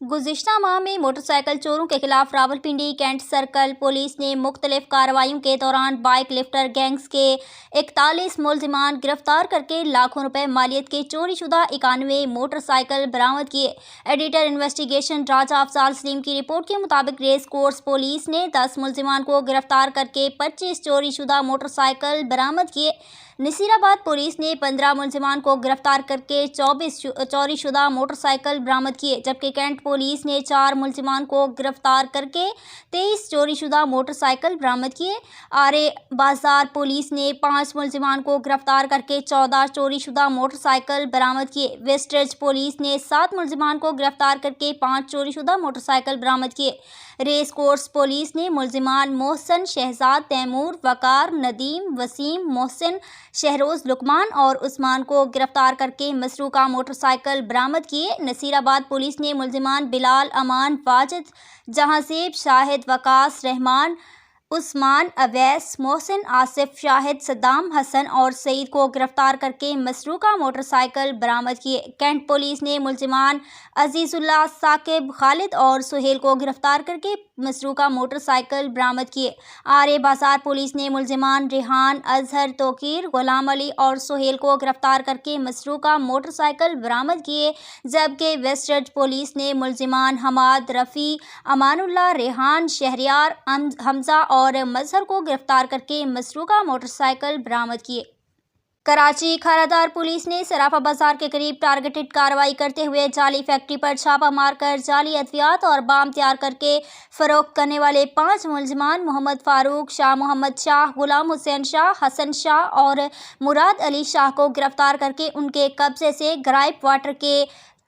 गुज़िश्ता माह में मोटरसाइकिल चोरों के खिलाफ रावलपिंडी कैंट सर्कल पुलिस ने मुख्तलिफ कार्रवाइयों के दौरान बाइक लिफ्टर गैंग्स के 41 मुलजिमान गिरफ्तार करके लाखों रुपए मालियत के चोरीशुदा 91 मोटरसाइकिल बरामद किए। एडिटर इन्वेस्टिगेशन राजा अफजाल सलीम की रिपोर्ट के मुताबिक रेस कोर्स पुलिस ने 10 मुलजिमान को गिरफ्तार करके 25 चोरीशुदा मोटरसाइकिल बरामद किए। नसीराबाद पुलिस ने 15 मुलजिमान को गिरफ्तार करके 24 चोरीशुदा मोटरसाइकिल बरामद किए, जबकि कैंट पुलिस ने 4 मुलजिमान को गिरफ्तार करके 23 चोरीशुदा मोटरसाइकिल बरामद किए। आरे बाजार पुलिस ने 5 मुलजिमान को गिरफ्तार करके 14 चोरीशुदा मोटरसाइकिल बरामद किए। वेस्टर्ज पुलिस ने 7 मुलजिमान को गिरफ्तार करके 5 चोरीशुदा मोटरसाइकिल बरामद किए। रेस कोर्स पुलिस ने मुलजिमान मोहसन, शहजाद, तैमूर, वकार, नदीम, वसीम, मोहसिन, शहरोज, लुकमान और उस्मान को गिरफ्तार करके मसरूका मोटरसाइकिल बरामद किए। नसीराबाद पुलिस ने मुलजिमान बिलाल, अमान, वाजिद, जहांसेब, शाहिद, वकास, रहमान, उस्मान, अवैस, मोहसिन, आसिफ, शाहिद, सद्दाम, हसन और सईद को गिरफ्तार करके मसरूका मोटरसाइकिल बरामद किए। कैंट पुलिस ने मुलजिमान अजीजुल्लाह, साकिब, खालिद और सुहेल को गिरफ्तार करके मसरूका मोटरसाइकिल बरामद किए। आरे बाजार पुलिस ने मुलजिमान रिहान, अजहर, तोकीर, गुलाम अली और सुहेल को गिरफ्तार करके मसरूका मोटरसाइकिल बरामद किए, जबकि वेस्टर्ज पुलिस ने मुलजिमान हमाद, रफ़ी, अमानुल्लाह, रेहान, शहरियार, हमजा और मजहर को गिरफ्तार करके मसरूका मोटरसाइकिल बरामद किए। कराची खारादार पुलिस ने सराफा बाजार के करीब टारगेटेड कार्रवाई करते हुए जाली फैक्ट्री पर छापा मारकर जाली अद्वियात और बाम तैयार करके फरोख्त करने वाले 5 मुलजिमान मोहम्मद फारूक, शाह मोहम्मद शाह, गुलाम हुसैन शाह, हसन शाह और मुराद अली शाह को गिरफ्तार करके उनके कब्जे से ग्राइप वाटर के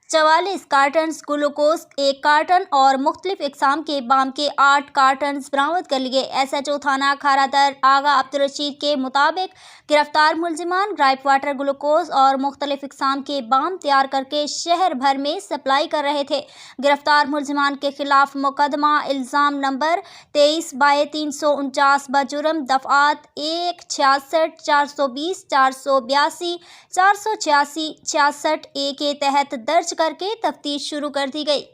44 कार्टन, ग्लूकोज 1 कार्टन और मुख्तलिफ इकसाम के बाम के 8 कार्टन बरामद कर लिए। SHO थाना खारादर आगा अब्दुल रशीद के मुताबिक गिरफ्तार मुलजिमान ग्राइप वाटर, ग्लूकोज और मुख्तलिफ इकसाम के बाम तैयार करके शहर भर में सप्लाई कर रहे थे। गिरफ्तार मुलजिमान के खिलाफ मुकदमा इल्ज़ाम नंबर 23/349 बजुर्म दफ़ात 1, 66, 420, 482, 486, 66A के तहत दर्ज करके तफ्तीश शुरू कर दी गई।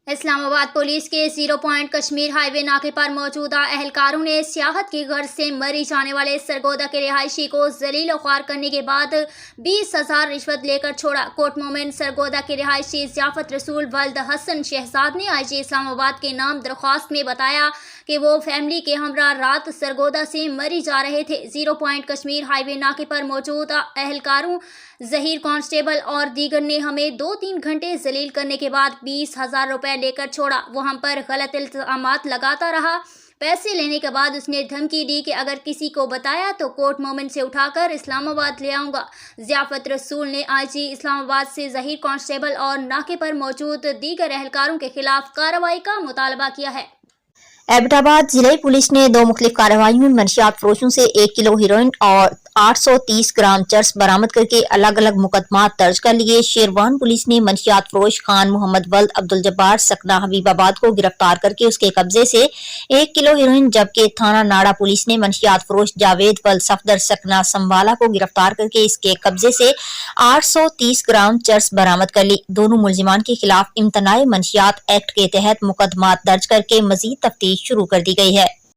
इस्लामाबाद पुलिस के 0 पॉइंट कश्मीर हाईवे नाके पर मौजूदा एहलकारों ने सियाहत की गर्ज से मरी जाने वाले सरगोदा के रिहायशी को जलील और ख्वार करने के बाद 20,000 रिश्वत लेकर छोड़ा। कोट मोमिन सरगोदा के रिहायशी ज़ियाफत रसूल वल्द हसन शहजाद ने IG इस्लामाबाद के नाम दरख्वास्त में बताया कि वो फैमिली के हमरा रात सरगोदा से मरी जा रहे थे। 0 पॉइंट कश्मीर हाईवे नाके पर मौजूद एहलकारों ज़हीर कांस्टेबल और दीगर ने हमें 2-3 घंटे जलील करने के बाद 20,000 रुपये लेकर छोड़ा। वो हम पर गलत इल्ज़ामात लगाता रहा। पैसे लेने के बाद उसने धमकी दी कि अगर किसी को बताया तो कोर्ट मोमेंट से उठाकर इस्लामाबाद ले आऊँगा। ज़ियाफत रसूल ने IG इस्लामाबाद से ज़हीर कांस्टेबल और नाके पर मौजूद दीगर एहलकारों के खिलाफ कार्रवाई का मुतालबा किया है। एबटाबाद जिले पुलिस ने 2 मुख्तलिफ कार्रवाइयों में मनशियात फरोशों से 1 किलो हीरोइन और 830 ग्राम चर्स बरामद करके अलग अलग मुकदमा दर्ज कर लिए। शेरवान पुलिस ने मनशियात फरोश खान मोहम्मद वल्द अब्दुल जब्बार सकना हबीबाबाद को गिरफ्तार करके उसके कब्जे से 1 किलो हीरोइन, जबकि थाना नाड़ा पुलिस ने मनशियात फरोश जावेद वल्द सफदर सकना संवाला को गिरफ्तार करके इसके कब्जे से 830 ग्राम चर्स बरामद कर ली। दोनों मुलजिमान के खिलाफ इम्तनाए मनशियात एक्ट के तहत मुकदमा दर्ज करके मजीद तफ्तीश शुरू कर दी गई है।